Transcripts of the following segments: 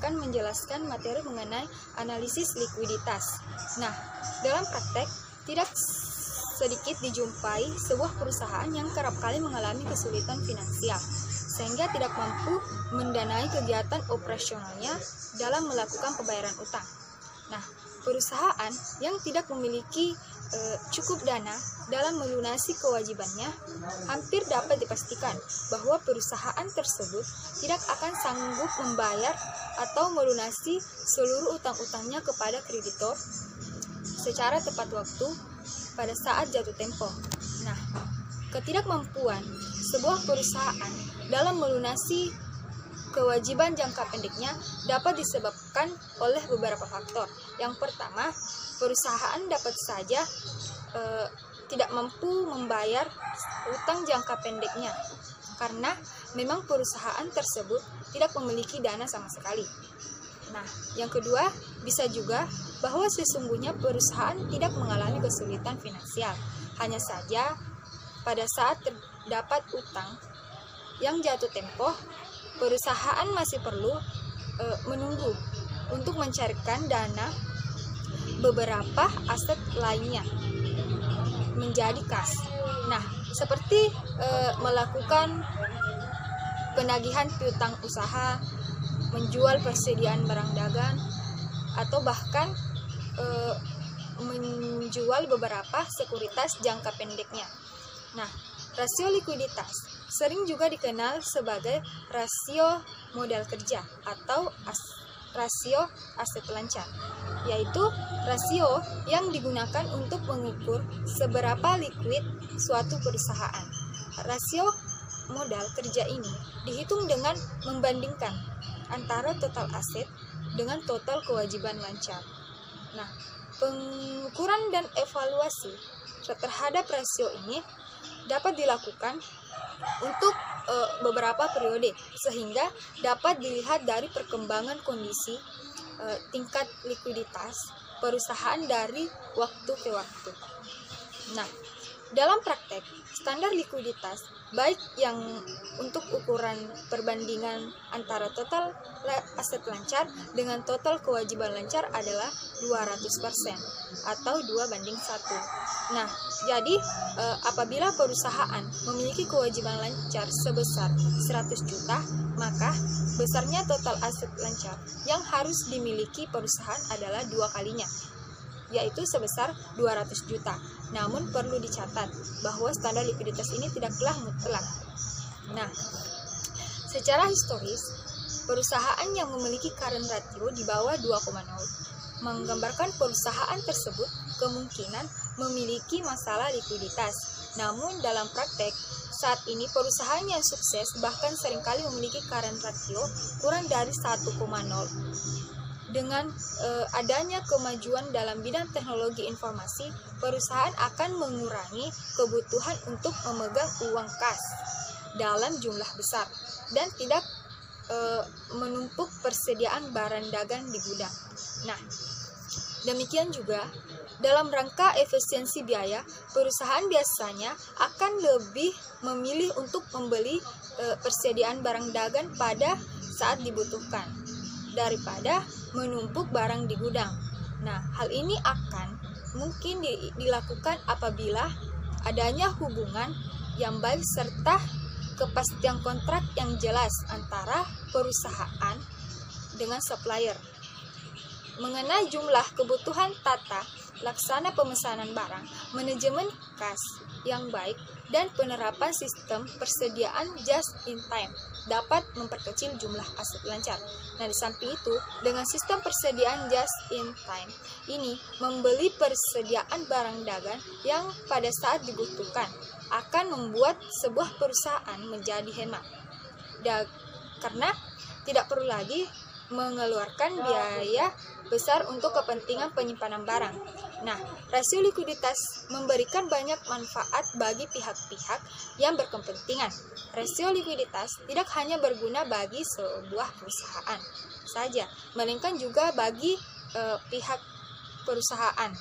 akan menjelaskan materi mengenai analisis likuiditas. Nah, dalam praktek tidak sedikit dijumpai sebuah perusahaan yang kerap kali mengalami kesulitan finansial sehingga tidak mampu mendanai kegiatan operasionalnya dalam melakukan pembayaran utang. Nah, perusahaan yang tidak memiliki cukup dana dalam melunasi kewajibannya, hampir dapat dipastikan bahwa perusahaan tersebut tidak akan sanggup membayar atau melunasi seluruh utang-utangnya kepada kreditor secara tepat waktu pada saat jatuh tempo. Nah, ketidakmampuan sebuah perusahaan dalam melunasi kewajiban jangka pendeknya dapat disebabkan oleh beberapa faktor. Yang pertama, perusahaan dapat saja tidak mampu membayar utang jangka pendeknya karena memang perusahaan tersebut tidak memiliki dana sama sekali. Nah, yang kedua, bisa juga bahwa sesungguhnya perusahaan tidak mengalami kesulitan finansial. Hanya saja pada saat terdapat utang yang jatuh tempo, perusahaan masih perlu menunggu untuk mencarikan dana beberapa aset lainnya menjadi kas. Nah, seperti melakukan penagihan piutang usaha, menjual persediaan barang dagang, atau bahkan menjual beberapa sekuritas jangka pendeknya. Nah, rasio likuiditas sering juga dikenal sebagai rasio modal kerja atau rasio aset lancar, yaitu rasio yang digunakan untuk mengukur seberapa likuid suatu perusahaan. Rasio modal kerja ini dihitung dengan membandingkan antara total aset dengan total kewajiban lancar. Nah, pengukuran dan evaluasi terhadap rasio ini dapat dilakukan untuk beberapa periode sehingga dapat dilihat dari perkembangan kondisi tingkat likuiditas perusahaan dari waktu ke waktu. Nah, dalam praktek, standar likuiditas baik yang untuk ukuran perbandingan antara total aset lancar dengan total kewajiban lancar adalah 200% atau 2:1. Nah, jadi apabila perusahaan memiliki kewajiban lancar sebesar 100 juta, maka besarnya total aset lancar yang harus dimiliki perusahaan adalah 2 kalinya, yaitu sebesar 200 juta. Namun perlu dicatat bahwa standar likuiditas ini tidaklah mutlak. Nah, secara historis, perusahaan yang memiliki current ratio di bawah 2,0 menggambarkan perusahaan tersebut kemungkinan memiliki masalah likuiditas. Namun dalam praktek, saat ini perusahaan yang sukses bahkan seringkali memiliki current ratio kurang dari 1,0. Dengan adanya kemajuan dalam bidang teknologi informasi, perusahaan akan mengurangi kebutuhan untuk memegang uang kas dalam jumlah besar dan tidak menumpuk persediaan barang dagang di gudang. Nah, demikian juga dalam rangka efisiensi biaya, perusahaan biasanya akan lebih memilih untuk membeli persediaan barang dagang pada saat dibutuhkan daripada menumpuk barang di gudang. Nah, hal ini akan mungkin dilakukan apabila adanya hubungan yang baik serta kepastian kontrak yang jelas antara perusahaan dengan supplier mengenai jumlah kebutuhan tata laksana pemesanan barang, manajemen kas yang baik, dan penerapan sistem persediaan just in time dapat memperkecil jumlah aset lancar. Nah, di samping itu, dengan sistem persediaan just in time ini membeli persediaan barang dagang yang pada saat dibutuhkan akan membuat sebuah perusahaan menjadi hemat. Karena tidak perlu lagi mengeluarkan biaya besar untuk kepentingan penyimpanan barang. Nah, rasio likuiditas memberikan banyak manfaat bagi pihak-pihak yang berkepentingan. Rasio likuiditas tidak hanya berguna bagi sebuah perusahaan saja, melainkan juga bagi pihak perusahaan.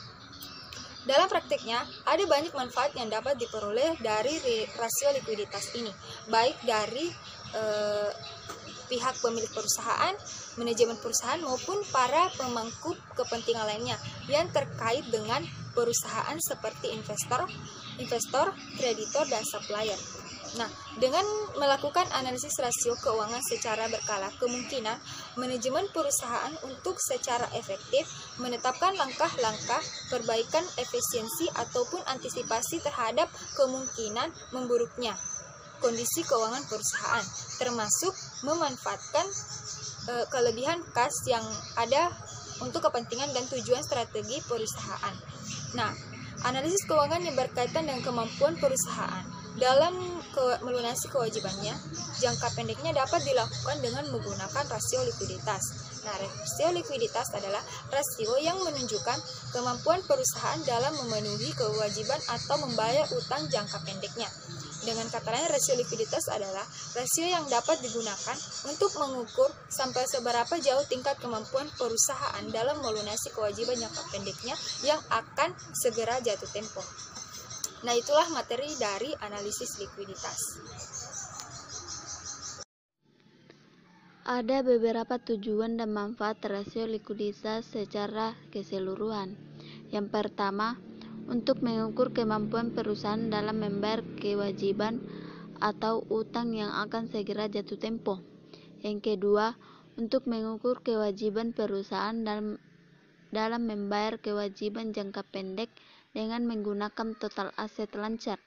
Dalam praktiknya, ada banyak manfaat yang dapat diperoleh dari rasio likuiditas ini, baik dari pihak pemilik perusahaan manajemen perusahaan maupun para pemangku kepentingan lainnya yang terkait dengan perusahaan seperti investor, kreditor, dan supplier. Nah, dengan melakukan analisis rasio keuangan secara berkala, kemungkinan manajemen perusahaan untuk secara efektif menetapkan langkah-langkah perbaikan efisiensi ataupun antisipasi terhadap kemungkinan memburuknya kondisi keuangan perusahaan, termasuk memanfaatkan kelebihan kas yang ada untuk kepentingan dan tujuan strategi perusahaan. Nah, analisis keuangan yang berkaitan dengan kemampuan perusahaan dalam melunasi kewajibannya, jangka pendeknya dapat dilakukan dengan menggunakan rasio likuiditas. Nah, rasio likuiditas adalah rasio yang menunjukkan kemampuan perusahaan dalam memenuhi kewajiban atau membayar utang jangka pendeknya. Dengan kata lain, rasio likuiditas adalah rasio yang dapat digunakan untuk mengukur sampai seberapa jauh tingkat kemampuan perusahaan dalam melunasi kewajiban jangka pendeknya yang akan segera jatuh tempo. Nah, itulah materi dari analisis likuiditas. Ada beberapa tujuan dan manfaat rasio likuiditas secara keseluruhan. Yang pertama, untuk mengukur kemampuan perusahaan dalam membayar kewajiban atau utang yang akan segera jatuh tempo. Yang kedua, untuk mengukur kewajiban perusahaan dalam membayar kewajiban jangka pendek dengan menggunakan total aset lancar.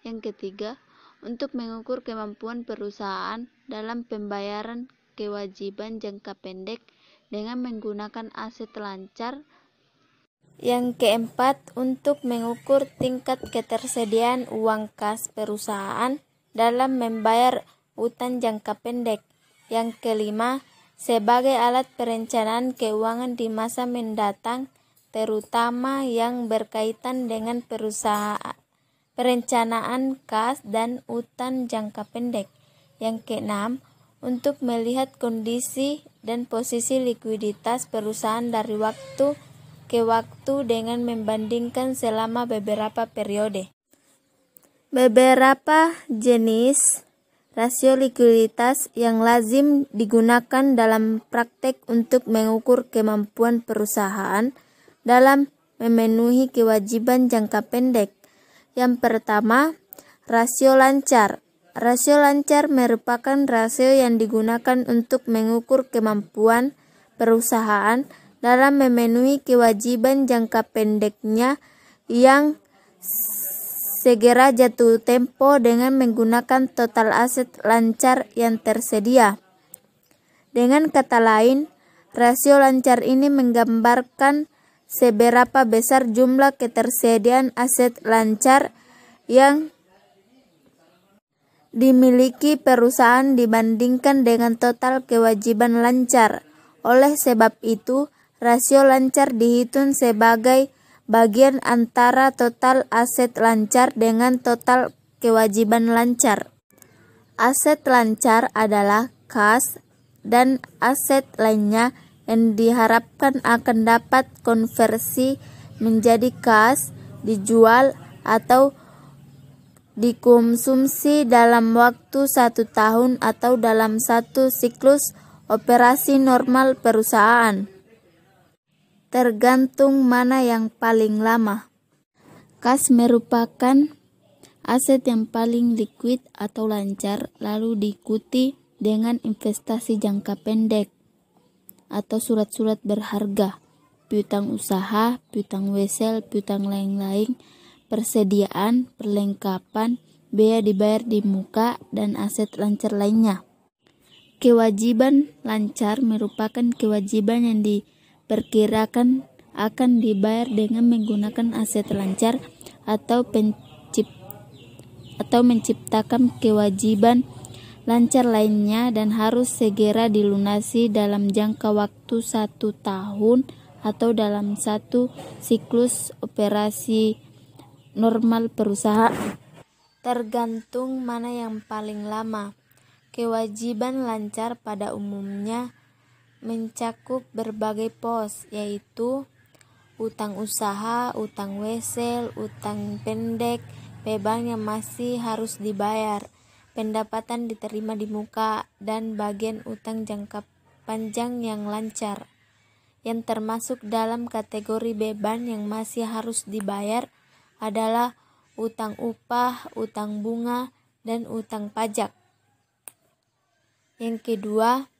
Yang ketiga, untuk mengukur kemampuan perusahaan dalam pembayaran kewajiban jangka pendek dengan menggunakan aset lancar. Yang keempat, untuk mengukur tingkat ketersediaan uang kas perusahaan dalam membayar utang jangka pendek. Yang kelima, sebagai alat perencanaan keuangan di masa mendatang, terutama yang berkaitan dengan perencanaan kas dan utang jangka pendek. Yang keenam, untuk melihat kondisi dan posisi likuiditas perusahaan dari waktu ke waktu dengan membandingkan selama beberapa periode. Beberapa jenis rasio likuiditas yang lazim digunakan dalam praktek untuk mengukur kemampuan perusahaan dalam memenuhi kewajiban jangka pendek. Yang pertama, rasio lancar. Rasio lancar merupakan rasio yang digunakan untuk mengukur kemampuan perusahaan dalam memenuhi kewajiban jangka pendeknya yang segera jatuh tempo dengan menggunakan total aset lancar yang tersedia. Dengan kata lain, rasio lancar ini menggambarkan seberapa besar jumlah ketersediaan aset lancar yang dimiliki perusahaan dibandingkan dengan total kewajiban lancar. Oleh sebab itu, rasio lancar dihitung sebagai bagian antara total aset lancar dengan total kewajiban lancar. Aset lancar adalah kas dan aset lainnya yang diharapkan akan dapat konversi menjadi kas, dijual, atau dikonsumsi dalam waktu 1 tahun atau dalam satu siklus operasi normal perusahaan. Tergantung mana yang paling lama. Kas merupakan aset yang paling likuid atau lancar, lalu diikuti dengan investasi jangka pendek atau surat-surat berharga, piutang usaha, piutang wesel, piutang lain-lain, persediaan, perlengkapan, biaya dibayar di muka, dan aset lancar lainnya. Kewajiban lancar merupakan kewajiban yang diperkirakan akan dibayar dengan menggunakan aset lancar atau menciptakan kewajiban lancar lainnya dan harus segera dilunasi dalam jangka waktu 1 tahun atau dalam satu siklus operasi normal perusahaan. Tergantung mana yang paling lama. Kewajiban lancar pada umumnya mencakup berbagai pos, yaitu utang usaha, utang wesel, utang pendek, beban yang masih harus dibayar, pendapatan diterima di muka, dan bagian utang jangka panjang yang lancar. Yang termasuk dalam kategori beban yang masih harus dibayar adalah utang upah, utang bunga, dan utang pajak. Yang kedua,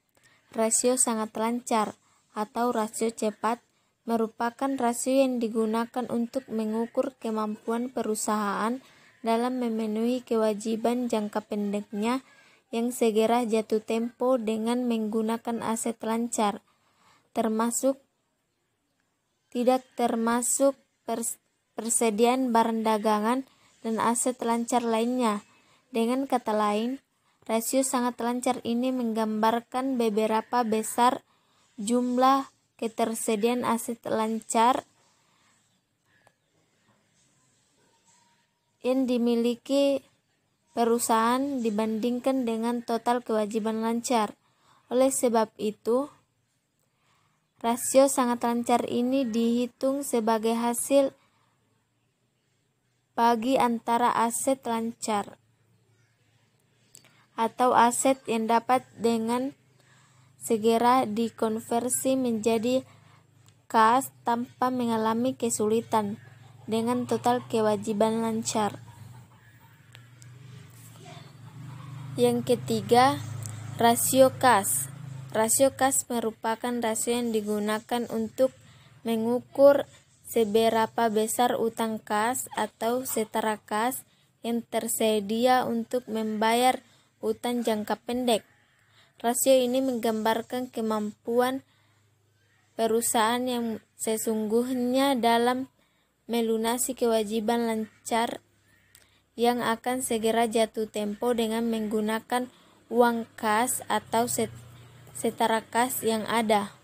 rasio sangat lancar atau rasio cepat merupakan rasio yang digunakan untuk mengukur kemampuan perusahaan dalam memenuhi kewajiban jangka pendeknya yang segera jatuh tempo dengan menggunakan aset lancar, tidak termasuk persediaan barang dagangan dan aset lancar lainnya. Dengan kata lain, rasio sangat lancar ini menggambarkan beberapa besar jumlah ketersediaan aset lancar yang dimiliki perusahaan dibandingkan dengan total kewajiban lancar. Oleh sebab itu, rasio sangat lancar ini dihitung sebagai hasil bagi antara aset lancar atau aset yang dapat dengan segera dikonversi menjadi kas tanpa mengalami kesulitan dengan total kewajiban lancar. Yang ketiga, rasio kas. Rasio kas merupakan rasio yang digunakan untuk mengukur seberapa besar utang kas atau setara kas yang tersedia untuk membayar utang jangka pendek. Rasio ini menggambarkan kemampuan perusahaan yang sesungguhnya dalam melunasi kewajiban lancar yang akan segera jatuh tempo dengan menggunakan uang kas atau setara kas yang ada.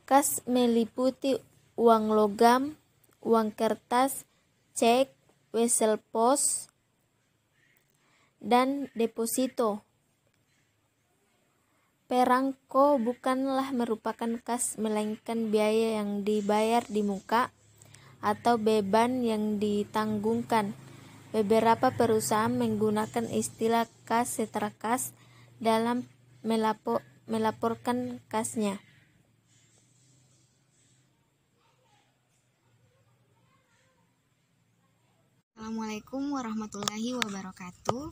Kas meliputi uang logam, uang kertas, cek, wesel pos, dan deposito. Perangko bukanlah merupakan kas melainkan biaya yang dibayar di muka atau beban yang ditanggungkan. Beberapa perusahaan menggunakan istilah kas setara kas dalam melaporkan kasnya. Assalamualaikum warahmatullahi wabarakatuh.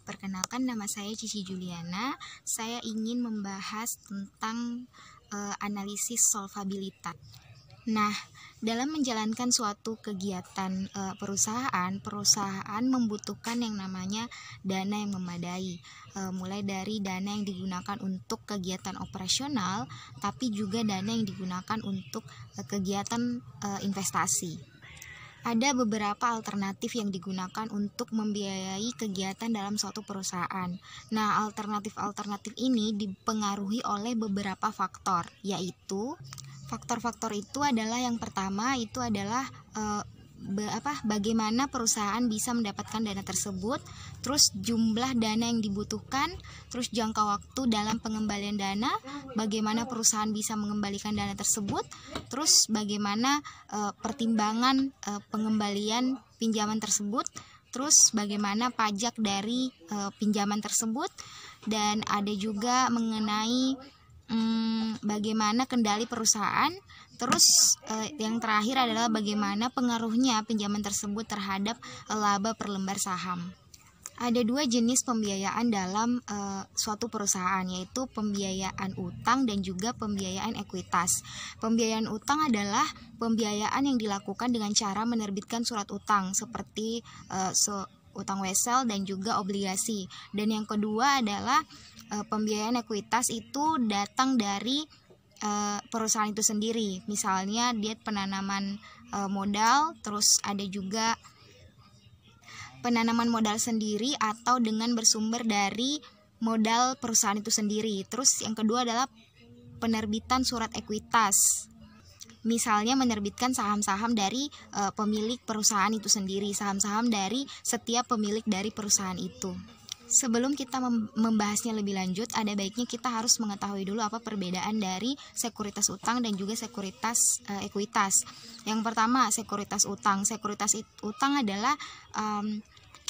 Perkenalkan, nama saya Cici Juliana. Saya ingin membahas tentang analisis solvabilitas. Nah, dalam menjalankan suatu kegiatan perusahaan membutuhkan yang namanya dana yang memadai, mulai dari dana yang digunakan untuk kegiatan operasional, tapi juga dana yang digunakan untuk kegiatan investasi. Ada beberapa alternatif yang digunakan untuk membiayai kegiatan dalam suatu perusahaan. Nah, alternatif ini dipengaruhi oleh beberapa faktor, yaitu faktor-faktor itu adalah yang pertama itu adalah bagaimana perusahaan bisa mendapatkan dana tersebut, terus jumlah dana yang dibutuhkan, terus jangka waktu dalam pengembalian dana, bagaimana perusahaan bisa mengembalikan dana tersebut, terus bagaimana pertimbangan pengembalian pinjaman tersebut, terus bagaimana pajak dari pinjaman tersebut, dan ada juga mengenai bagaimana kendali perusahaan. Terus yang terakhir adalah bagaimana pengaruhnya pinjaman tersebut terhadap laba per lembar saham. Ada dua jenis pembiayaan dalam suatu perusahaan, yaitu pembiayaan utang dan juga pembiayaan ekuitas. Pembiayaan utang adalah pembiayaan yang dilakukan dengan cara menerbitkan surat utang seperti utang wesel dan juga obligasi. Dan yang kedua adalah pembiayaan ekuitas, itu datang dari perusahaan itu sendiri. Misalnya dia penanaman modal, terus ada juga penanaman modal sendiri atau dengan bersumber dari modal perusahaan itu sendiri. Terus yang kedua adalah penerbitan surat ekuitas. Misalnya menerbitkan saham-saham dari pemilik perusahaan itu sendiri, saham-saham dari setiap pemilik dari perusahaan itu. Sebelum kita membahasnya lebih lanjut, ada baiknya kita harus mengetahui dulu apa perbedaan dari sekuritas utang dan juga sekuritas ekuitas. Yang pertama, sekuritas utang. Sekuritas utang adalah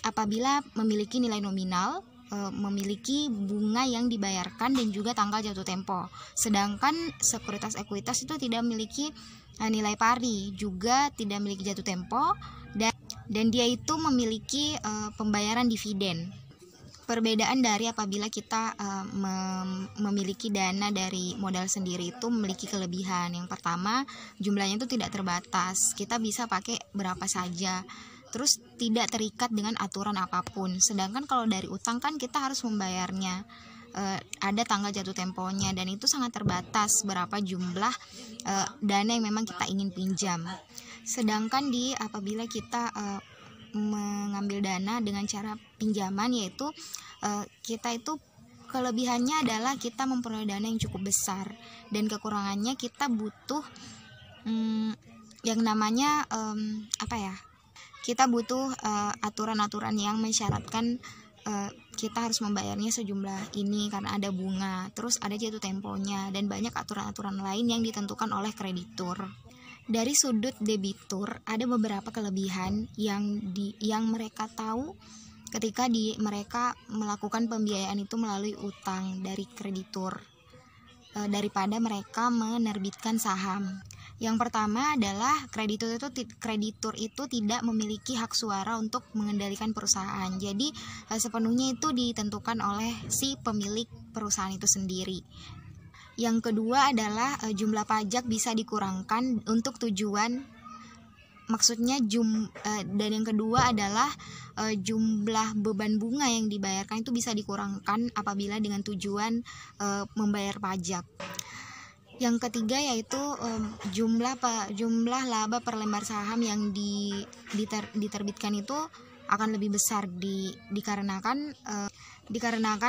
apabila memiliki nilai nominal memiliki bunga yang dibayarkan dan juga tanggal jatuh tempo. Sedangkan sekuritas ekuitas itu tidak memiliki nilai pari, juga tidak memiliki jatuh tempo, dan dia itu memiliki pembayaran dividen. Perbedaan dari apabila kita memiliki dana dari modal sendiri itu memiliki kelebihan. Yang pertama, jumlahnya itu tidak terbatas. Kita bisa pakai berapa saja. Terus tidak terikat dengan aturan apapun. Sedangkan kalau dari utang kan kita harus membayarnya. Ada tanggal jatuh temponya dan itu sangat terbatas berapa jumlah dana yang memang kita ingin pinjam. Sedangkan apabila kita mengambil dana dengan cara pinjaman, yaitu kita itu kelebihannya adalah kita memperoleh dana yang cukup besar, dan kekurangannya kita butuh yang namanya kita butuh aturan-aturan yang mensyaratkan kita harus membayarnya sejumlah ini karena ada bunga, terus ada jatuh temponya, dan banyak aturan-aturan lain yang ditentukan oleh kreditur. Dari sudut debitur ada beberapa kelebihan yang mereka tahu ketika mereka melakukan pembiayaan itu melalui utang dari kreditur daripada mereka menerbitkan saham. Yang pertama adalah kreditur itu tidak memiliki hak suara untuk mengendalikan perusahaan. Jadi sepenuhnya itu ditentukan oleh si pemilik perusahaan itu sendiri. Yang kedua adalah jumlah pajak bisa dikurangkan untuk tujuan, maksudnya dan yang kedua adalah jumlah beban bunga yang dibayarkan itu bisa dikurangkan apabila dengan tujuan membayar pajak. Yang ketiga yaitu jumlah laba per lembar saham yang diterbitkan itu akan lebih besar dikarenakan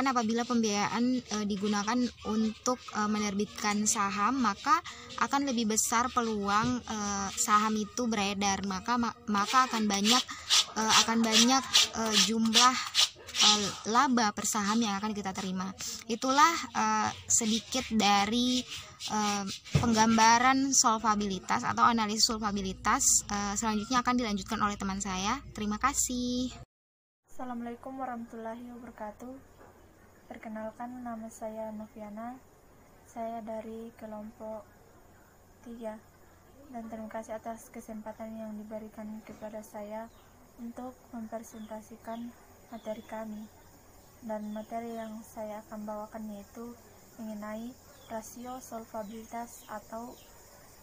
apabila pembiayaan digunakan untuk menerbitkan saham, maka akan lebih besar peluang saham itu beredar, maka akan banyak jumlah laba per saham yang akan kita terima. Itulah sedikit dari penggambaran solvabilitas atau analisis solvabilitas. Selanjutnya akan dilanjutkan oleh teman saya. Terima kasih. Assalamualaikum warahmatullahi wabarakatuh. Perkenalkan, nama saya Noviana. Saya dari kelompok 3. Dan terima kasih atas kesempatan yang diberikan kepada saya untuk mempresentasikan materi kami. Dan materi yang saya akan bawakan yaitu mengenai rasio solvabilitas atau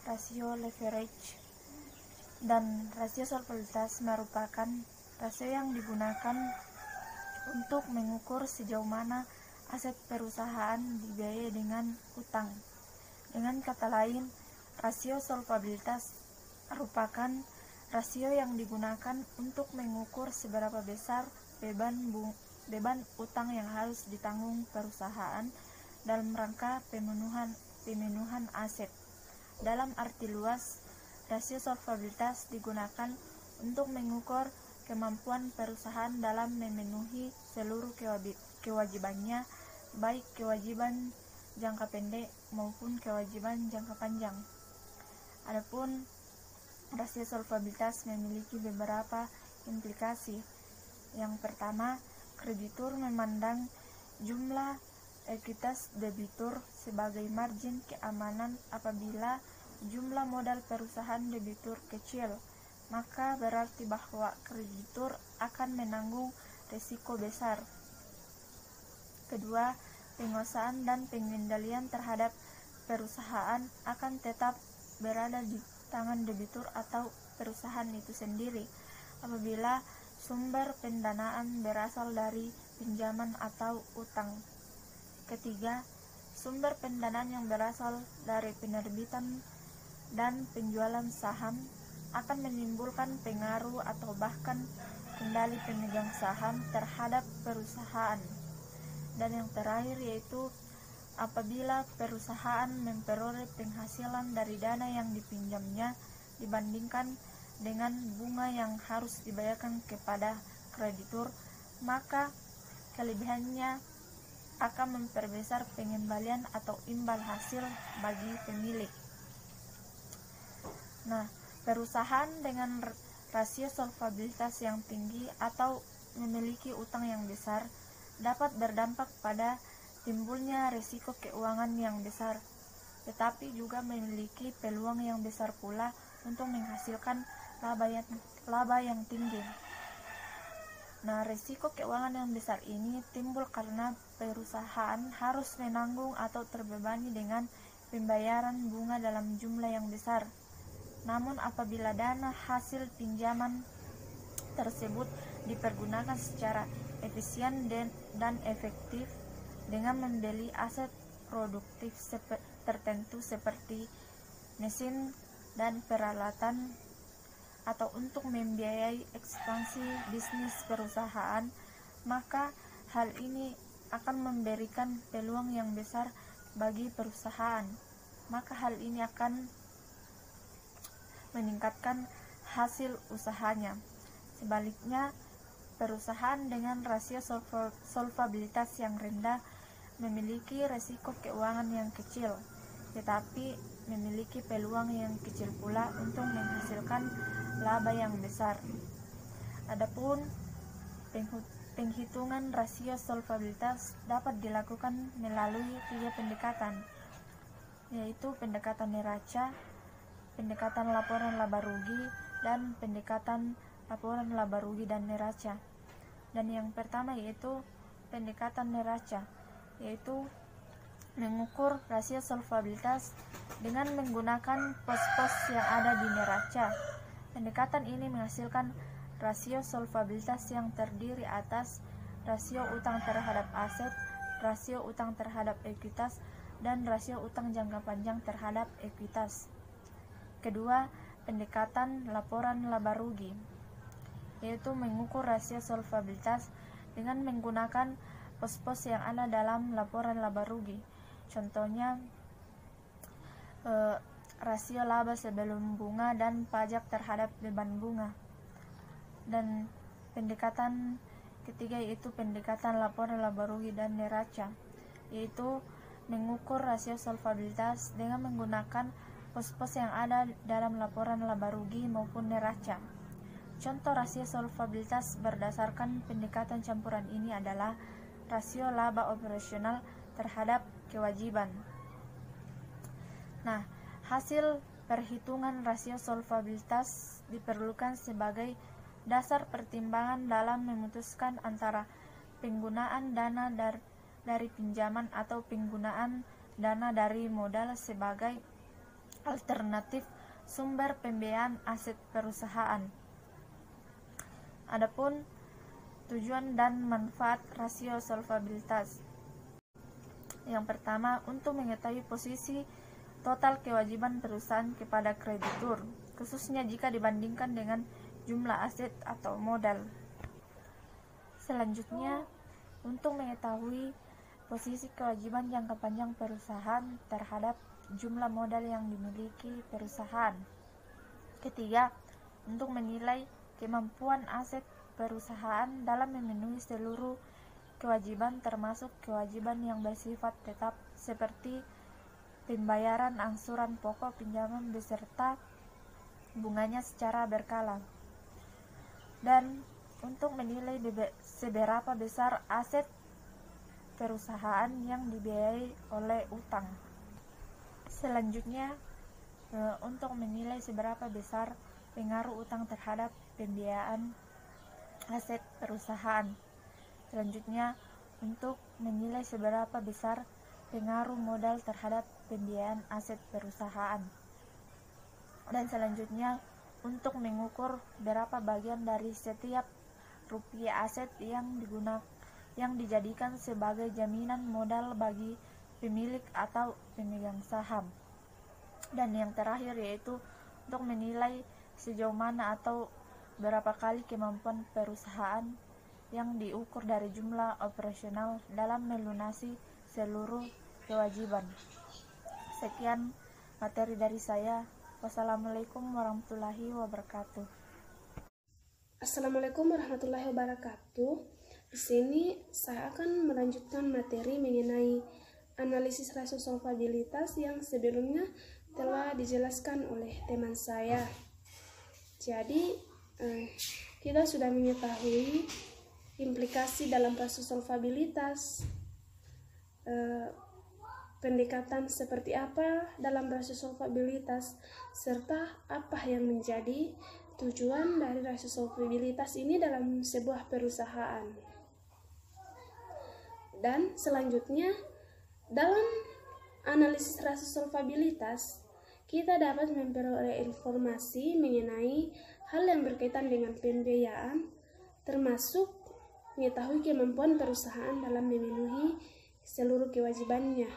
rasio leverage. Dan rasio solvabilitas merupakan rasio yang digunakan untuk mengukur sejauh mana aset perusahaan dibiayai dengan utang. Dengan kata lain, rasio solvabilitas merupakan rasio yang digunakan untuk mengukur seberapa besar beban utang yang harus ditanggung perusahaan dalam rangka pemenuhan aset. Dalam arti luas, rasio solvabilitas digunakan untuk mengukur kemampuan perusahaan dalam memenuhi seluruh kewajibannya, baik kewajiban jangka pendek maupun kewajiban jangka panjang. Adapun rasio solvabilitas memiliki beberapa implikasi. Yang pertama, kreditur memandang jumlah ekuitas debitur sebagai margin keamanan. Apabila jumlah modal perusahaan debitur kecil, maka berarti bahwa kreditur akan menanggung risiko besar. Kedua, penguasaan dan pengendalian terhadap perusahaan akan tetap berada di tangan debitur atau perusahaan itu sendiri apabila sumber pendanaan berasal dari pinjaman atau utang. Ketiga, sumber pendanaan yang berasal dari penerbitan dan penjualan saham akan menimbulkan pengaruh atau bahkan kendali pemegang saham terhadap perusahaan. Dan yang terakhir yaitu apabila perusahaan memperoleh penghasilan dari dana yang dipinjamnya dibandingkan dengan bunga yang harus dibayarkan kepada kreditur, maka kelebihannya akan memperbesar pengembalian atau imbal hasil bagi pemilik. Nah, perusahaan dengan rasio solvabilitas yang tinggi atau memiliki utang yang besar dapat berdampak pada timbulnya risiko keuangan yang besar, tetapi juga memiliki peluang yang besar pula untuk menghasilkan laba yang tinggi. Nah, risiko keuangan yang besar ini timbul karena perusahaan harus menanggung atau terbebani dengan pembayaran bunga dalam jumlah yang besar. Namun apabila dana hasil pinjaman tersebut dipergunakan secara efisien dan efektif dengan membeli aset produktif tertentu seperti mesin dan peralatan, atau untuk membiayai ekspansi bisnis perusahaan, maka hal ini akan memberikan peluang yang besar bagi perusahaan. Maka hal ini akan meningkatkan hasil usahanya. Sebaliknya, perusahaan dengan rasio solvabilitas yang rendah memiliki risiko keuangan yang kecil, tetapi memiliki peluang yang kecil pula untuk menghasilkan laba yang besar. Adapun penghitungan rasio solvabilitas dapat dilakukan melalui 3 pendekatan, yaitu pendekatan neraca, pendekatan laporan laba rugi, dan pendekatan laporan laba rugi dan neraca. Dan yang pertama yaitu pendekatan neraca, yaitu mengukur rasio solvabilitas dengan menggunakan pos-pos yang ada di neraca. Pendekatan ini menghasilkan rasio solvabilitas yang terdiri atas rasio utang terhadap aset, rasio utang terhadap ekuitas, dan rasio utang jangka panjang terhadap ekuitas. Kedua, pendekatan laporan laba rugi, yaitu mengukur rasio solvabilitas dengan menggunakan pos-pos yang ada dalam laporan laba rugi. Contohnya, rasio laba sebelum bunga dan pajak terhadap beban bunga. Dan pendekatan ketiga yaitu pendekatan laporan laba rugi dan neraca, yaitu mengukur rasio solvabilitas dengan menggunakan pos-pos yang ada dalam laporan laba rugi maupun neraca. Contoh rasio solvabilitas berdasarkan pendekatan campuran ini adalah rasio laba operasional terhadap kewajiban. Nah, hasil perhitungan rasio solvabilitas diperlukan sebagai dasar pertimbangan dalam memutuskan antara penggunaan dana dari pinjaman atau penggunaan dana dari modal sebagai alternatif sumber pembiayaan aset perusahaan. Adapun tujuan dan manfaat rasio solvabilitas. Yang pertama, untuk mengetahui posisi total kewajiban perusahaan kepada kreditur, khususnya jika dibandingkan dengan jumlah aset atau modal. Selanjutnya, untuk mengetahui posisi kewajiban jangka panjang perusahaan terhadap jumlah modal yang dimiliki perusahaan. Ketiga, untuk menilai kemampuan aset perusahaan dalam memenuhi seluruh kewajiban termasuk kewajiban yang bersifat tetap seperti pembayaran angsuran pokok pinjaman beserta bunganya secara berkala. Dan untuk menilai seberapa besar aset perusahaan yang dibiayai oleh utang. Selanjutnya, untuk menilai seberapa besar pengaruh utang terhadap pembiayaan aset perusahaan. Selanjutnya, untuk menilai seberapa besar pengaruh modal terhadap pembiayaan aset perusahaan. Dan selanjutnya, untuk mengukur berapa bagian dari setiap rupiah aset yang dijadikan sebagai jaminan modal bagi pemilik atau pemegang saham. Dan yang terakhir yaitu untuk menilai sejauh mana atau berapa kali kemampuan perusahaan yang diukur dari jumlah operasional dalam melunasi seluruh kewajiban. Sekian materi dari saya. Wassalamualaikum warahmatullahi wabarakatuh. Assalamualaikum warahmatullahi wabarakatuh. Di sini saya akan melanjutkan materi mengenai analisis rasio solvabilitas yang sebelumnya telah dijelaskan oleh teman saya. Jadi kita sudah mengetahui implikasi dalam rasio solvabilitas, pendekatan seperti apa dalam rasio solvabilitas, serta apa yang menjadi tujuan dari rasio solvabilitas ini dalam sebuah perusahaan. Dan selanjutnya, dalam analisis rasio solvabilitas, kita dapat memperoleh informasi mengenai hal yang berkaitan dengan pembiayaan, termasuk mengetahui kemampuan perusahaan dalam memenuhi seluruh kewajibannya.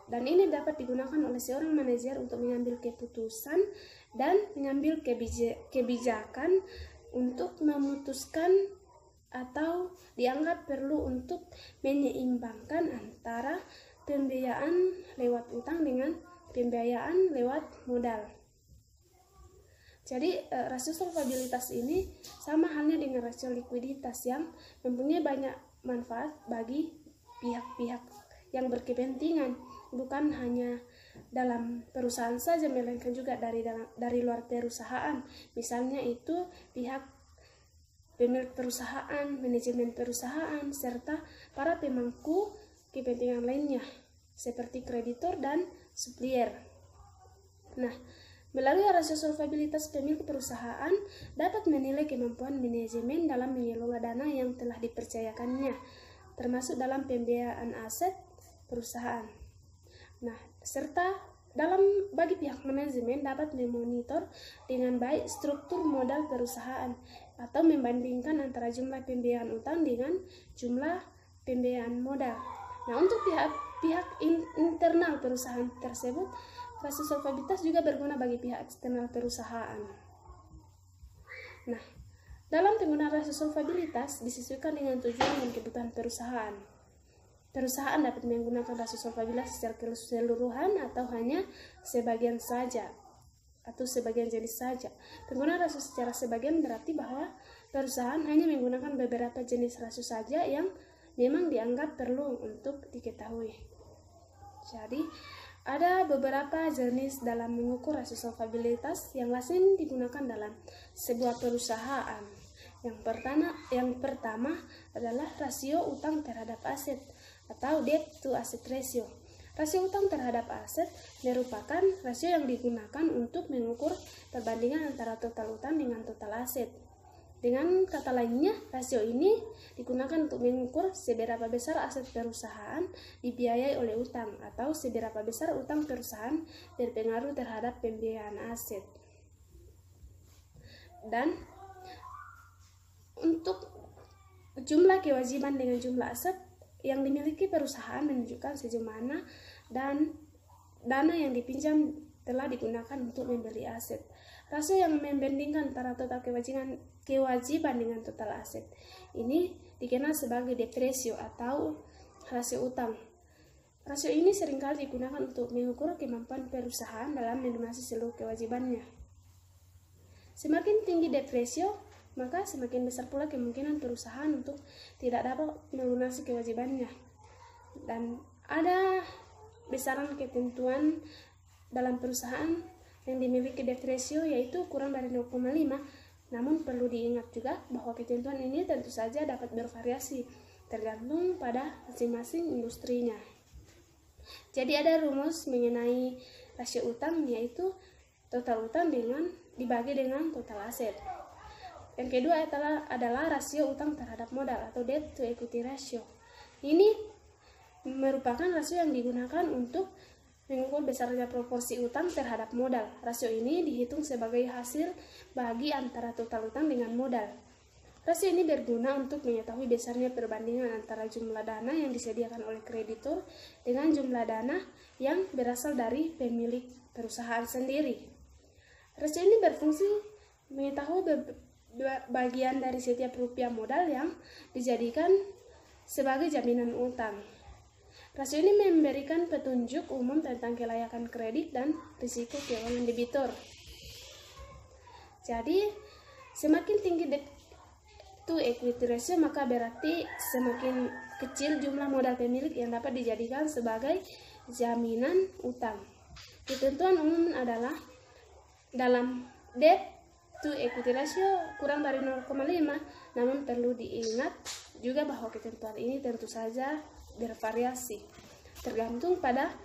Dan ini dapat digunakan oleh seorang manajer untuk mengambil keputusan dan mengambil kebijakan untuk memutuskan atau dianggap perlu untuk menyeimbangkan antara pembiayaan lewat utang dengan pembiayaan lewat modal. Jadi rasio solvabilitas ini sama halnya dengan rasio likuiditas yang mempunyai banyak manfaat bagi pihak-pihak yang berkepentingan, bukan hanya dalam perusahaan saja, melainkan juga dari luar perusahaan. Misalnya itu pihak pemilik perusahaan, manajemen perusahaan, serta para pemangku kepentingan lainnya seperti kreditor dan supplier. Nah, melalui rasio solvabilitas, pemilik perusahaan dapat menilai kemampuan manajemen dalam mengelola dana yang telah dipercayakannya, termasuk dalam pembiayaan aset perusahaan. Nah, serta bagi pihak manajemen dapat memonitor dengan baik struktur modal perusahaan atau membandingkan antara jumlah pembiayaan utang dengan jumlah pembiayaan modal. Nah, untuk pihak internal perusahaan tersebut, rasio solvabilitas juga berguna bagi pihak eksternal perusahaan. Nah, dalam penggunaan rasio solvabilitas disesuaikan dengan tujuan dan kebutuhan perusahaan. Perusahaan dapat menggunakan rasio solvabilitas secara keseluruhan atau hanya sebagian saja atau sebagian jenis saja. Penggunaan rasio secara sebagian berarti bahwa perusahaan hanya menggunakan beberapa jenis rasio saja yang memang dianggap perlu untuk diketahui. Jadi, ada beberapa jenis dalam mengukur rasio solvabilitas yang lazim digunakan dalam sebuah perusahaan. Yang pertama adalah rasio utang terhadap aset atau debt to asset ratio. Rasio utang terhadap aset merupakan rasio yang digunakan untuk mengukur perbandingan antara total utang dengan total aset. Dengan kata lainnya, rasio ini digunakan untuk mengukur seberapa besar aset perusahaan dibiayai oleh utang atau seberapa besar utang perusahaan berpengaruh terhadap pembiayaan aset. Dan untuk jumlah kewajiban dengan jumlah aset yang dimiliki perusahaan menunjukkan sejauh mana dan dana yang dipinjam telah digunakan untuk membeli aset. Rasio yang membandingkan antara total kewajiban dengan total aset ini dikenal sebagai debt ratio atau rasio utang. Rasio ini seringkali digunakan untuk mengukur kemampuan perusahaan dalam melunasi seluruh kewajibannya. Semakin tinggi debt ratio, maka semakin besar pula kemungkinan perusahaan untuk tidak dapat melunasi kewajibannya. Dan ada besaran ketentuan dalam perusahaan yang dimiliki debt ratio yaitu kurang dari 0,5. Namun perlu diingat juga bahwa ketentuan ini tentu saja dapat bervariasi tergantung pada masing-masing industrinya. Jadi ada rumus mengenai rasio utang yaitu total utang dibagi dengan total aset. Yang kedua adalah rasio utang terhadap modal atau debt to equity ratio. Ini merupakan rasio yang digunakan untuk mengukur besarnya proporsi utang terhadap modal. Rasio ini dihitung sebagai hasil bagi antara total utang dengan modal. Rasio ini berguna untuk mengetahui besarnya perbandingan antara jumlah dana yang disediakan oleh kreditur dengan jumlah dana yang berasal dari pemilik perusahaan sendiri. Rasio ini berfungsi mengetahui bagian dari setiap rupiah modal yang dijadikan sebagai jaminan utang. Rasio ini memberikan petunjuk umum tentang kelayakan kredit dan risiko keuangan debitur. Jadi, semakin tinggi debt to equity ratio, maka berarti semakin kecil jumlah modal pemilik yang dapat dijadikan sebagai jaminan utang. Ketentuan umum adalah dalam debt itu equity ratio kurang dari 0,5. Namun perlu diingat juga bahwa ketentuan ini tentu saja bervariasi tergantung pada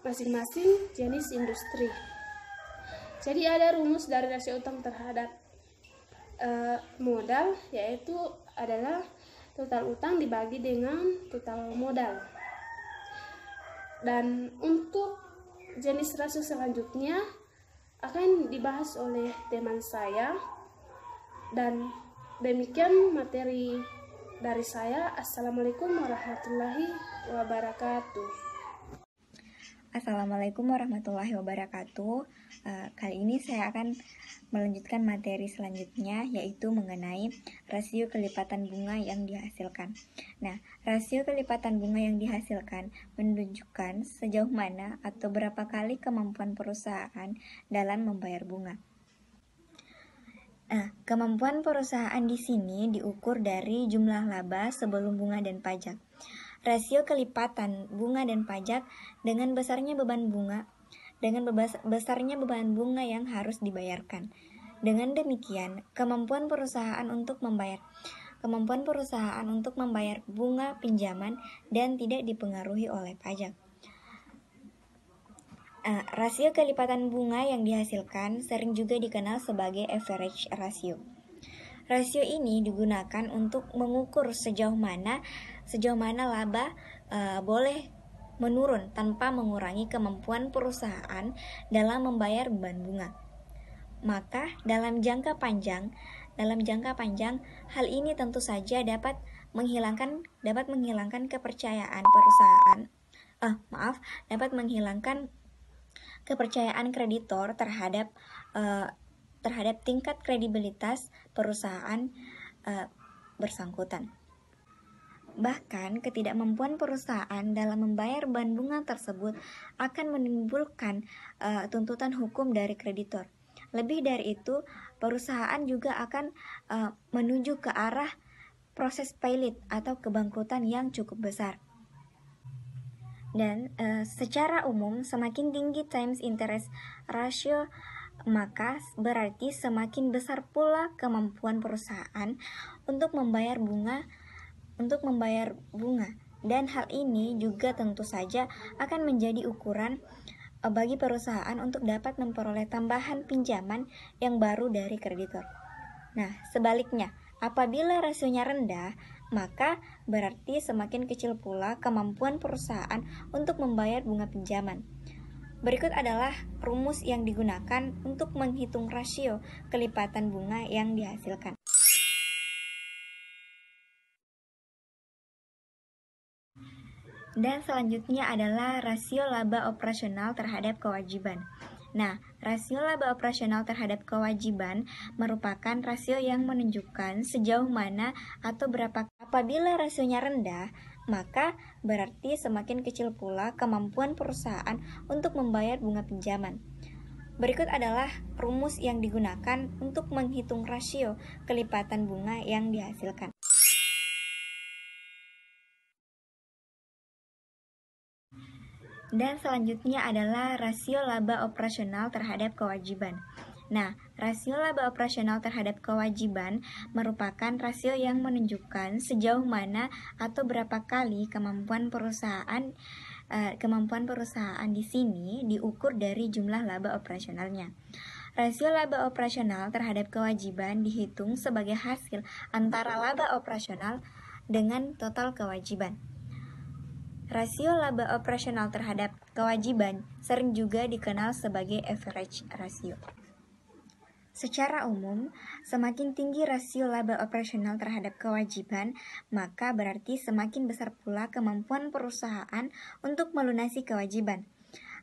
masing-masing jenis industri. Jadi ada rumus dari rasio utang terhadap modal, yaitu adalah total utang dibagi dengan total modal. Dan untuk jenis rasio selanjutnya akan dibahas oleh teman saya. Dan demikian materi dari saya. Assalamualaikum warahmatullahi wabarakatuh. Assalamualaikum warahmatullahi wabarakatuh. Kali ini saya akan melanjutkan materi selanjutnya, yaitu mengenai rasio kelipatan bunga yang dihasilkan. Nah, rasio kelipatan bunga yang dihasilkan menunjukkan sejauh mana atau berapa kali kemampuan perusahaan dalam membayar bunga. Nah, kemampuan perusahaan di sini diukur dari jumlah laba sebelum bunga dan pajak. Rasio kelipatan bunga dan pajak dengan besarnya beban bunga yang harus dibayarkan. Dengan demikian, kemampuan perusahaan untuk membayar bunga pinjaman dan tidak dipengaruhi oleh pajak. Rasio kelipatan bunga yang dihasilkan sering juga dikenal sebagai average ratio. Rasio ini digunakan untuk mengukur sejauh mana laba boleh menurun tanpa mengurangi kemampuan perusahaan dalam membayar beban bunga. Maka dalam jangka panjang hal ini tentu saja dapat menghilangkan kepercayaan kreditor terhadap tingkat kredibilitas perusahaan bersangkutan. Bahkan ketidakmampuan perusahaan dalam membayar beban bunga tersebut akan menimbulkan tuntutan hukum dari kreditor. Lebih dari itu, perusahaan juga akan menuju ke arah proses pailit atau kebangkrutan yang cukup besar. Dan secara umum, semakin tinggi times interest ratio, maka berarti semakin besar pula kemampuan perusahaan untuk membayar bunga. Dan hal ini juga tentu saja akan menjadi ukuran bagi perusahaan untuk dapat memperoleh tambahan pinjaman yang baru dari kreditor. Nah, sebaliknya, apabila rasionya rendah, maka berarti semakin kecil pula kemampuan perusahaan untuk membayar bunga pinjaman. Berikut adalah rumus yang digunakan untuk menghitung rasio kelipatan bunga yang dihasilkan. Dan selanjutnya adalah rasio laba operasional terhadap kewajiban. Nah, rasio laba operasional terhadap kewajiban merupakan rasio yang menunjukkan sejauh mana atau berapa. Apabila rasionya rendah, maka berarti semakin kecil pula kemampuan perusahaan untuk membayar bunga pinjaman. Berikut adalah rumus yang digunakan untuk menghitung rasio kelipatan bunga yang dihasilkan. Dan selanjutnya adalah rasio laba operasional terhadap kewajiban. Nah, rasio laba operasional terhadap kewajiban merupakan rasio yang menunjukkan sejauh mana atau berapa kali kemampuan perusahaan di sini diukur dari jumlah laba operasionalnya. Rasio laba operasional terhadap kewajiban dihitung sebagai hasil antara laba operasional dengan total kewajiban. Rasio laba operasional terhadap kewajiban sering juga dikenal sebagai average ratio. Secara umum, semakin tinggi rasio laba operasional terhadap kewajiban, maka berarti semakin besar pula kemampuan perusahaan untuk melunasi kewajiban.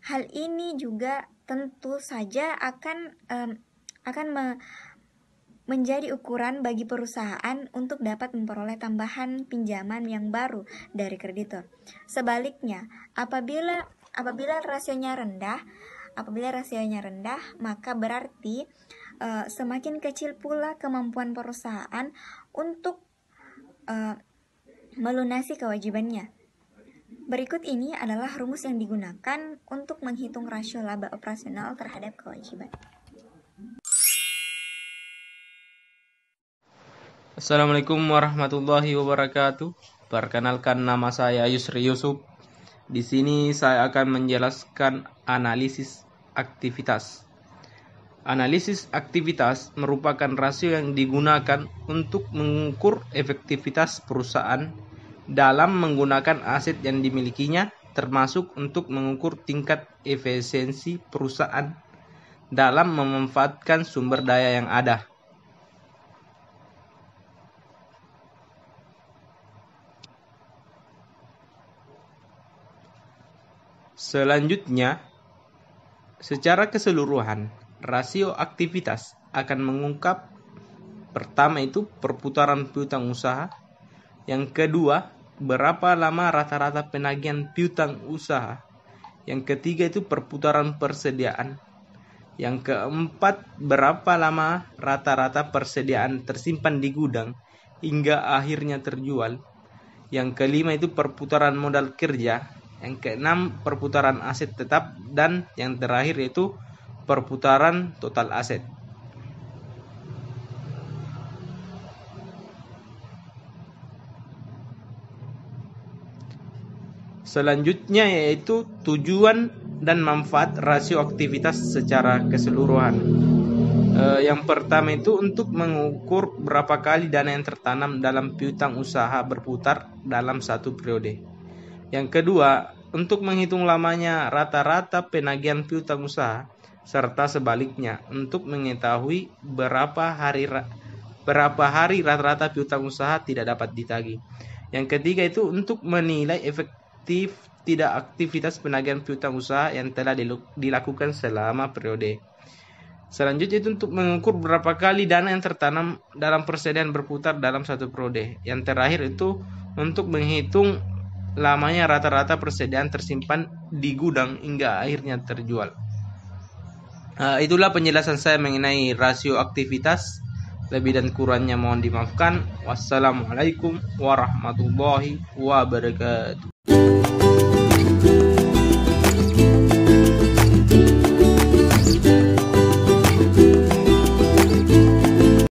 Hal ini juga tentu saja akan menjadi ukuran bagi perusahaan untuk dapat memperoleh tambahan pinjaman yang baru dari kreditor. Sebaliknya, apabila rasionya rendah, maka berarti semakin kecil pula kemampuan perusahaan untuk melunasi kewajibannya. Berikut ini adalah rumus yang digunakan untuk menghitung rasio laba operasional terhadap kewajiban. Assalamualaikum warahmatullahi wabarakatuh. Perkenalkan, nama saya Yusri Yusuf. Di sini saya akan menjelaskan analisis aktivitas. Analisis aktivitas merupakan rasio yang digunakan untuk mengukur efektivitas perusahaan dalam menggunakan aset yang dimilikinya, termasuk untuk mengukur tingkat efisiensi perusahaan dalam memanfaatkan sumber daya yang ada. Selanjutnya, secara keseluruhan, rasio aktivitas akan mengungkap pertama itu perputaran piutang usaha, yang kedua berapa lama rata-rata penagihan piutang usaha, yang ketiga itu perputaran persediaan, yang keempat berapa lama rata-rata persediaan tersimpan di gudang hingga akhirnya terjual, yang kelima itu perputaran modal kerja, yang keenam perputaran aset tetap, dan yang terakhir yaitu perputaran total aset. Selanjutnya yaitu tujuan dan manfaat rasio aktivitas secara keseluruhan. Yang pertama itu untuk mengukur berapa kali dana yang tertanam dalam piutang usaha berputar dalam satu periode. Yang kedua, untuk menghitung lamanya rata-rata penagihan piutang usaha, serta sebaliknya untuk mengetahui berapa hari rata-rata piutang usaha tidak dapat ditagih. Yang ketiga itu untuk menilai efektif tidak aktivitas penagihan piutang usaha yang telah dilakukan selama periode. Selanjutnya itu untuk mengukur berapa kali dana yang tertanam dalam persediaan berputar dalam satu periode. Yang terakhir itu untuk menghitung lamanya rata-rata persediaan tersimpan di gudang hingga akhirnya terjual. Itulah penjelasan saya mengenai rasio aktivitas. Lebih dan kurangnya mohon dimaafkan. Wassalamualaikum warahmatullahi wabarakatuh.